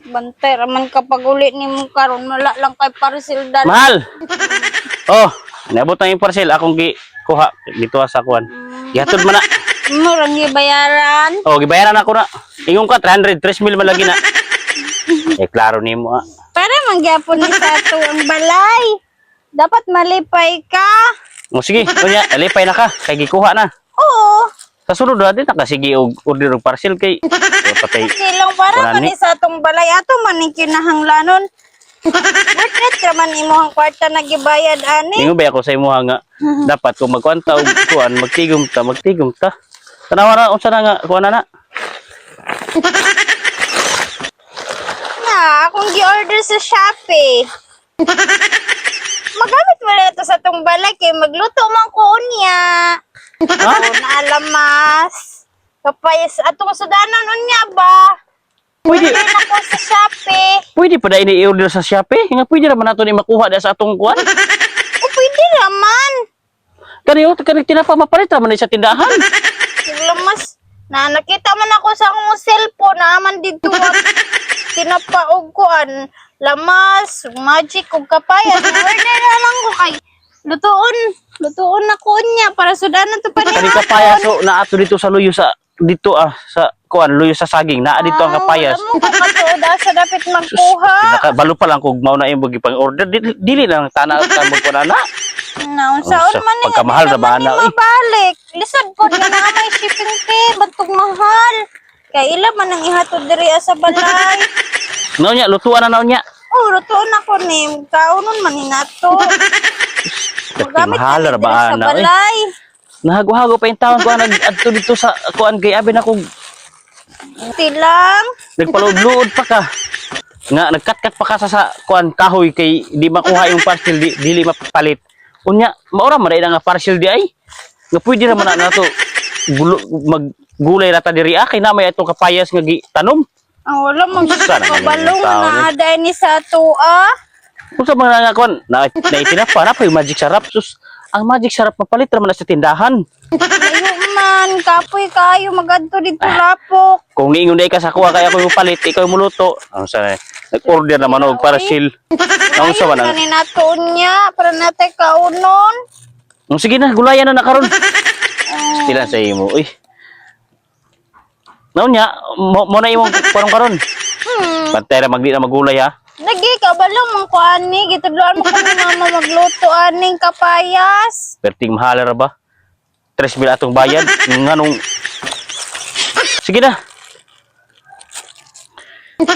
Bantay raman kapag uli ni mo karon wala lang kay parcel dal. Mahal. Oh, naabot na yung parcel akong kuha dito sa kuan. Gihatod man na. Murang gibayaran. Oh, gibayaran ako na. Ingon ka 300 3,000 malagi na. Klaro nimo ah. Para mangyapon ni sa ato ang balay. Dapat malipay ka. O sige, kunya, alipay na ka kay gikuha na. Oo. Sa sunod na din nakasige og order og parcel kay patay. Silang para man sa atong balay ato man ni kinahanglanon. Worth raman imo ang kwarta na gibayad ani. Ingon ba ako sa imo nga dapat kung magkwanta og kuan magtigom ta. Tanawa na unsa na nga kuan na. Na, akong gi-order sa Shopee. Magamit mo na ito sa itong balay kay magluto man ko unya. Ha? Naalamas. Kapayas atong sudanan unya ba? Pwede. Order na ko sa Shopee. Pwede pa da ini i-order sa Shopee? Nga pwede naman nato ni makuha da sa atong kuan. O pwede naman. Kani tinapa mapalit man sa tindahan. Lamas. Na nakita man ako sa akong cellphone na aman dito tinapaog kuan lamas magic ug kapayas order na lang ko kay lutuon na ko niya para sudanan to pa niya. Kani kapayas so na ato dito sa luyo sa dito sa kuan luyo sa saging naa dito ang kapayas. Alam mo kung katuod sa dapat magkuha. Balo pa lang kung mao na imong gipang order dili lang tana ka magkunana. Naon saon man ni pagkamahal ra ba ana mabalik. Lisod pod nga na may shipping fee bantog mahal. Kay ila man ang ihatod diri sa balay. Naon nya lutuan na naon nya. Oh, lutuon ako ni kaunon man hinato. Magamit mahal ra ba sa ana balay. Nahago-hago pa yung taon ko adto dito sa kuan kay abi na kog Tilang. nagpalod-luod pa ka. Nga nagkat-kat pa ka sa kuan kahoy kay di makuha yung parcel dili mapalit. Unya, maura man nga parcel di ay. Nga pwede ra man na to maggulay rata diri kay na may atong kapayas nga gitanom. Wala man Sana nga balong yung tao, na aday ni sa tua. Kung sa mga nga kuan na itinapa na pa yung magic sarap sus. Ang magic sarap mapalit ra man na sa tindahan. Layo man, kapoy kayo magadto dito lapok. Kung niingon day ka sa kuha kaya ko yung palit, ikaw yung muluto. Ang sana nag-order naman og parcel. Ang sa man. Ayun na niya para natay kaunon. Sige na, gulayan na karon. Sila sa imo. Uy. Naon nya, mo na imong karon. Pantay ra magdi na magulay ha. Lagi ka balong man ko ani, gitudloan mo kami mama magluto aning kapayas. Perting mahal ra ba? 3,000 atong bayad nganong. Sige na.